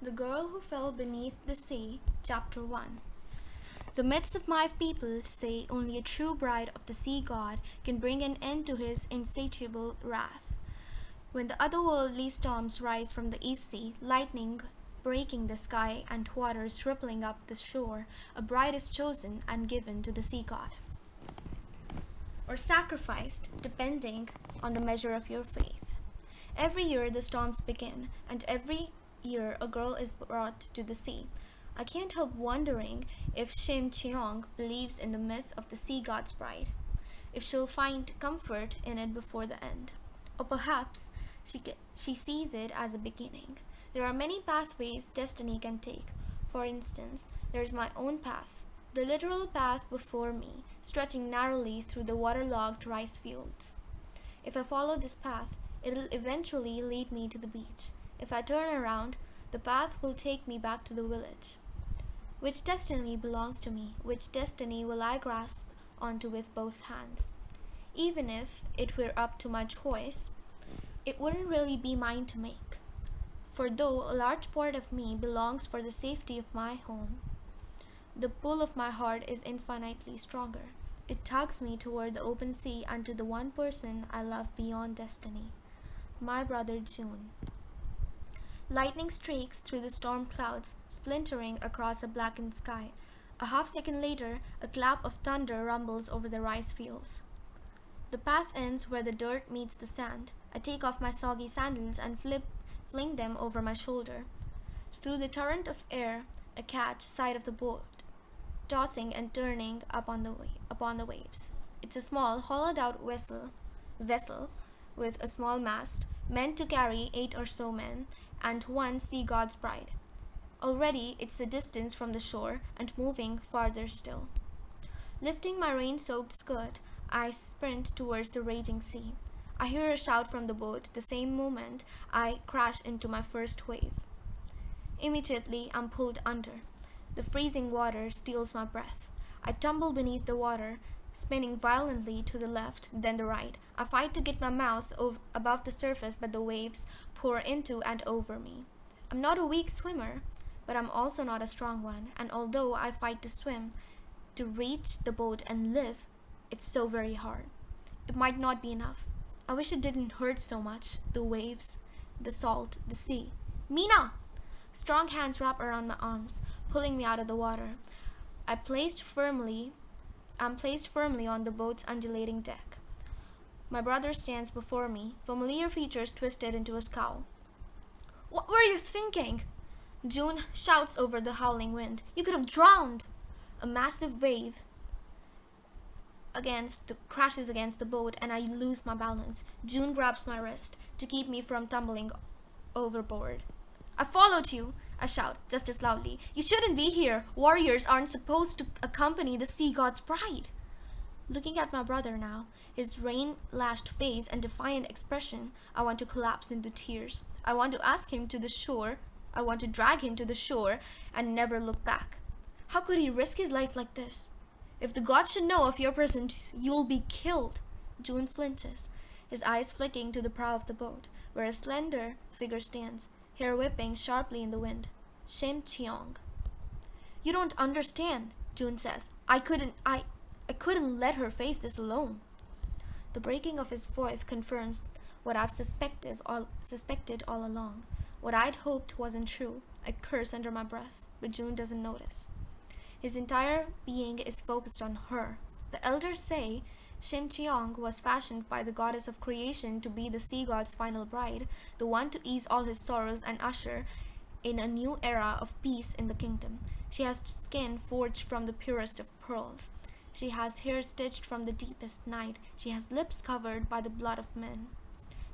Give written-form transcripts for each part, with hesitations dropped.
The Girl Who Fell Beneath the Sea, Chapter 1. The myths of my people say only a true bride of the sea god can bring an end to his insatiable wrath. When the otherworldly storms rise from the east sea, lightning breaking the sky and waters rippling up the shore, a bride is chosen and given to the sea god, or sacrificed, depending on the measure of your faith. Every year the storms begin, and every year a girl is brought to the sea. I can't help wondering if Shim Cheong believes in the myth of the sea god's bride, if she'll find comfort in it before the end. Or perhaps she sees it as a beginning. There are many pathways destiny can take. For instance, there's my own path, the literal path before me, stretching narrowly through the waterlogged rice fields. If I follow this path, it'll eventually lead me to the beach. If I turn around, the path will take me back to the village. Which destiny belongs to me? Which destiny will I grasp onto with both hands? Even if it were up to my choice, it wouldn't really be mine to make. For though a large part of me belongs for the safety of my home, the pull of my heart is infinitely stronger. It tugs me toward the open sea and to the one person I love beyond destiny, my brother June. Lightning streaks through the storm clouds, splintering across a blackened sky. A half-second later, a clap of thunder rumbles over the rice fields. The path ends where the dirt meets the sand. I take off my soggy sandals and fling them over my shoulder. Through the torrent of air, I catch sight of the boat, tossing and turning upon the waves. It's a small, hollowed-out vessel with a small mast, meant to carry 8 or so men, and one sea god's bride. Already it's a distance from the shore and moving farther still. Lifting my rain-soaked skirt, I sprint towards the raging sea. I hear a shout from the boat the same moment I crash into my first wave. Immediately I'm pulled under. The freezing water steals my breath. I tumble beneath the water, spinning violently to the left, then the right. I fight to get my mouth above the surface, but the waves pour into and over me. I'm not a weak swimmer, but I'm also not a strong one, and although I fight to swim, to reach the boat and live, it's so very hard. It might not be enough. I wish it didn't hurt so much. The waves, the salt, the sea. Mina! Strong hands wrap around my arms, pulling me out of the water. I'm placed firmly on the boat's undulating deck. My brother stands before me, familiar features twisted into a scowl. "What were you thinking?" June shouts over the howling wind. "You could have drowned!" A massive wave crashes against the boat, and I lose my balance. June grabs my wrist to keep me from tumbling overboard. "I followed you," I shout, just as loudly. "You shouldn't be here. Warriors aren't supposed to accompany the sea god's bride." Looking at my brother now, his rain-lashed face and defiant expression, I want to collapse into tears. I want to ask him to the shore. I want to drag him to the shore and never look back. How could he risk his life like this? "If the gods should know of your presence, you'll be killed." June flinches, his eyes flicking to the prow of the boat, where a slender figure stands, hair whipping sharply in the wind. Shim Cheong. "You don't understand," June says. I couldn't let her face this alone." The breaking of his voice confirms what I've suspected all along. What I'd hoped wasn't true. I curse under my breath, but June doesn't notice. His entire being is focused on her. The elders say Shim Cheong was fashioned by the goddess of creation to be the sea god's final bride, the one to ease all his sorrows and usher in a new era of peace in the kingdom. She has skin forged from the purest of pearls. She has hair stitched from the deepest night. She has lips covered by the blood of men.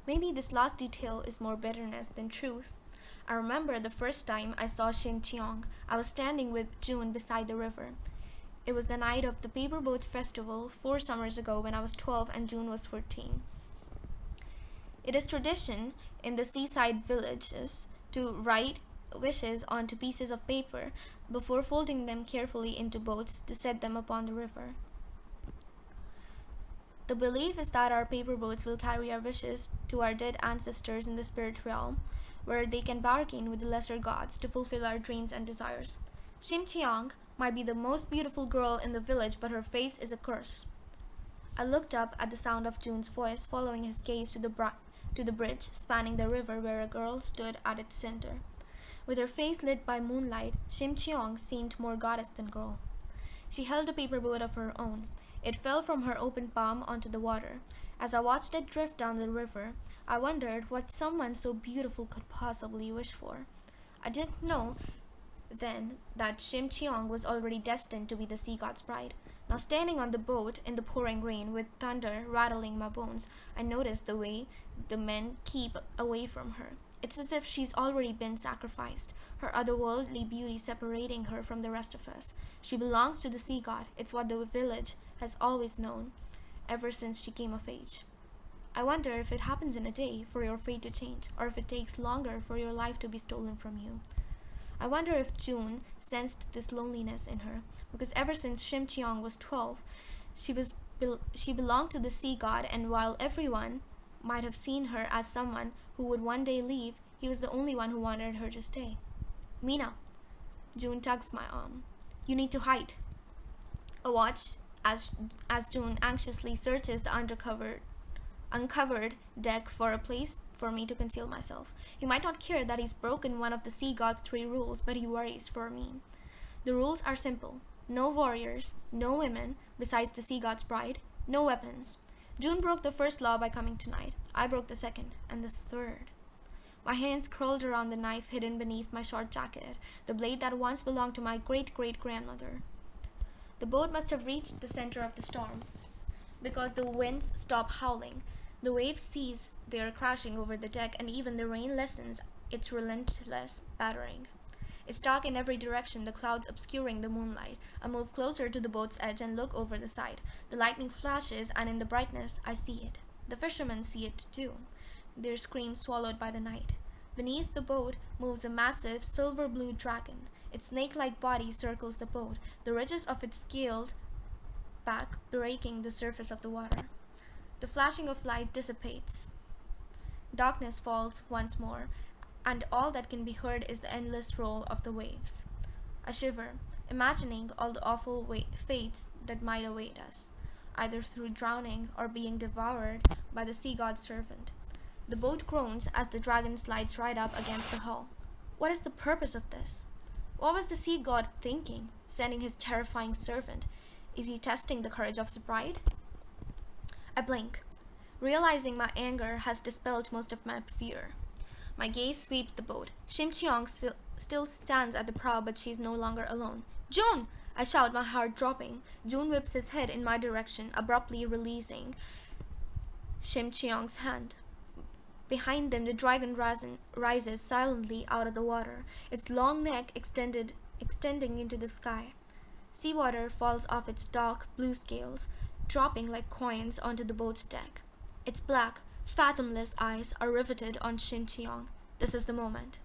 Maybe this last detail is more bitterness than truth. I remember the first time I saw Shim Cheong. I was standing with June beside the river. It was the night of the Paperboat Festival 4 summers ago when I was 12 and June was 14. It is tradition in the seaside villages to write wishes onto pieces of paper before folding them carefully into boats to set them upon the river. The belief is that our paper boats will carry our wishes to our dead ancestors in the spirit realm, where they can bargain with the lesser gods to fulfill our dreams and desires. Shimcheong might be the most beautiful girl in the village, but her face is a curse. I looked up at the sound of June's voice, following his gaze to the bridge spanning the river where a girl stood at its center. With her face lit by moonlight, Shimcheong seemed more goddess than girl. She held a paper boat of her own. It fell from her open palm onto the water. As I watched it drift down the river, I wondered what someone so beautiful could possibly wish for. I didn't know then that Shimcheong was already destined to be the sea god's bride. Now standing on the boat in the pouring rain with thunder rattling my bones, I noticed the way the men keep away from her. It's as if she's already been sacrificed, her otherworldly beauty separating her from the rest of us. She belongs to the sea god. It's what the village has always known ever since she came of age. I wonder if it happens in a day for your fate to change, or if it takes longer for your life to be stolen from you. I wonder if June sensed this loneliness in her, because ever since Shimcheong was 12, she belonged to the sea god, and while everyone might have seen her as someone who would one day leave, he was the only one who wanted her to stay. Mina, June tugs my arm. You need to hide. I watch as June anxiously searches the uncovered deck for a place for me to conceal myself. He might not care that he's broken one of the sea god's 3 rules, but he worries for me. The rules are simple. No warriors, no women besides the sea god's bride, no weapons. June broke the first law by coming tonight. I broke the second, and the third. My hands curled around the knife hidden beneath my short jacket, the blade that once belonged to my great-great-grandmother. The boat must have reached the center of the storm, because the winds stop howling. The waves cease their crashing over the deck, and even the rain lessens its relentless battering. It's dark in every direction, the clouds obscuring the moonlight. I move closer to the boat's edge and look over the side. The lightning flashes, and in the brightness, I see it. The fishermen see it too, their screams swallowed by the night. Beneath the boat moves a massive silver-blue dragon. Its snake-like body circles the boat, the ridges of its scaled back breaking the surface of the water. The flashing of light dissipates. Darkness falls once more, and all that can be heard is the endless roll of the waves. I shiver, imagining all the awful fates that might await us, either through drowning or being devoured by the sea god's servant. The boat groans as the dragon slides right up against the hull. What is the purpose of this? What was the sea god thinking, sending his terrifying servant? Is he testing the courage of his bride? I blink, realizing my anger has dispelled most of my fear. My gaze sweeps the boat. Shimcheong still stands at the prow, but she's no longer alone. June! I shout, my heart dropping. June whips his head in my direction, abruptly releasing Shimcheong's hand. Behind them, the dragon rises silently out of the water, its long neck extending into the sky. Seawater falls off its dark blue scales, dropping like coins onto the boat's deck. Its black, fathomless eyes are riveted on Shimcheong. This is the moment.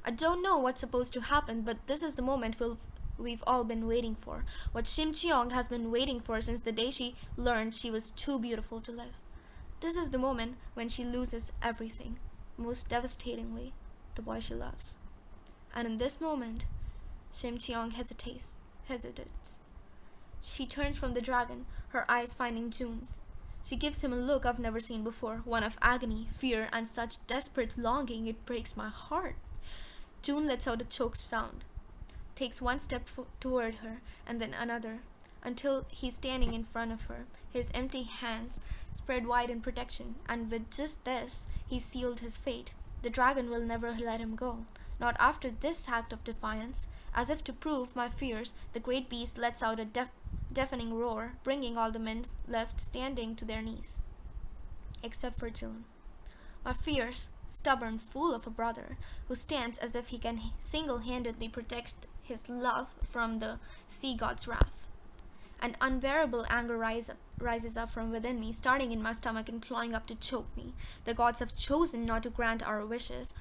I don't know what's supposed to happen, but this is the moment we've all been waiting for. What Shimcheong has been waiting for since the day she learned she was too beautiful to live. This is the moment when she loses everything, most devastatingly, the boy she loves. And in this moment, Shimcheong hesitates. She turns from the dragon, her eyes finding June's. She gives him a look I've never seen before, one of agony, fear, and such desperate longing it breaks my heart. June lets out a choked sound, takes one step toward her, and then another, until he's standing in front of her, his empty hands spread wide in protection, and with just this, he's sealed his fate. The dragon will never let him go, not after this act of defiance. As if to prove my fears, the great beast lets out a deafening roar, bringing all the men left standing to their knees, except for June. My fierce, stubborn fool of a brother, who stands as if he can single-handedly protect his love from the sea god's wrath. An unbearable anger rises up from within me, starting in my stomach and clawing up to choke me. The gods have chosen not to grant our wishes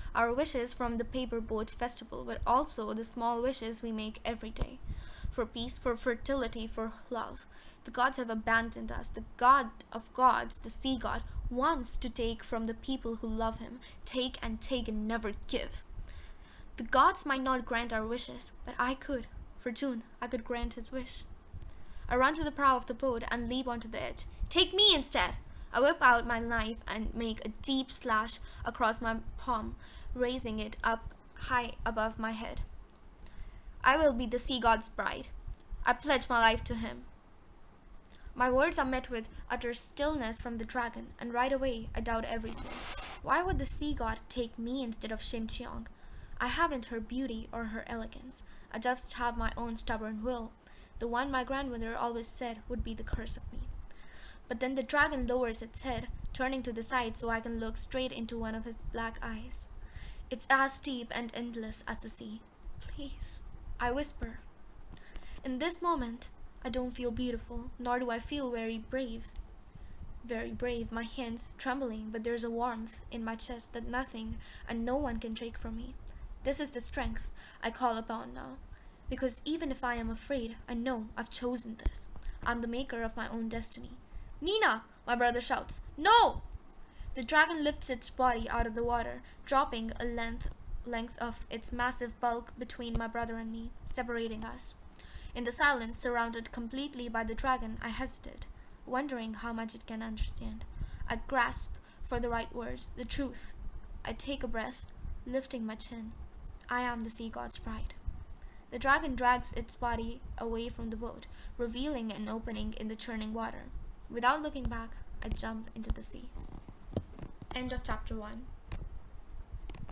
from the paper boat festival, but also the small wishes we make every day. For peace, for fertility, for love. The gods have abandoned us. The God of gods, the sea god, wants to take from the people who love him. Take and never give. The gods might not grant our wishes, but I could. For June, I could grant his wish. I run to the prow of the boat and leap onto the edge. Take me instead! I whip out my knife and make a deep slash across my palm, raising it up high above my head. I will be the sea god's bride. I pledge my life to him. My words are met with utter stillness from the dragon, and right away I doubt everything. Why would the sea god take me instead of Shimcheong? I haven't her beauty or her elegance. I just have my own stubborn will, the one my grandmother always said would be the curse of me. But then the dragon lowers its head, turning to the side so I can look straight into one of his black eyes. It's as deep and endless as the sea. Please, I whisper. In this moment, I don't feel beautiful, nor do I feel very brave. Very brave, my hands trembling, but there's a warmth in my chest that nothing and no one can take from me. This is the strength I call upon now, because even if I am afraid, I know I've chosen this. I'm the maker of my own destiny. Nina! My brother shouts. No! The dragon lifts its body out of the water, dropping a length of its massive bulk between my brother and me, separating us. In the silence, surrounded completely by the dragon, I hesitate, wondering how much it can understand. I grasp for the right words, the truth. I take a breath, lifting my chin. I am the sea god's bride. The dragon drags its body away from the boat, revealing an opening in the churning water. Without looking back, I jump into the sea. End of chapter 1.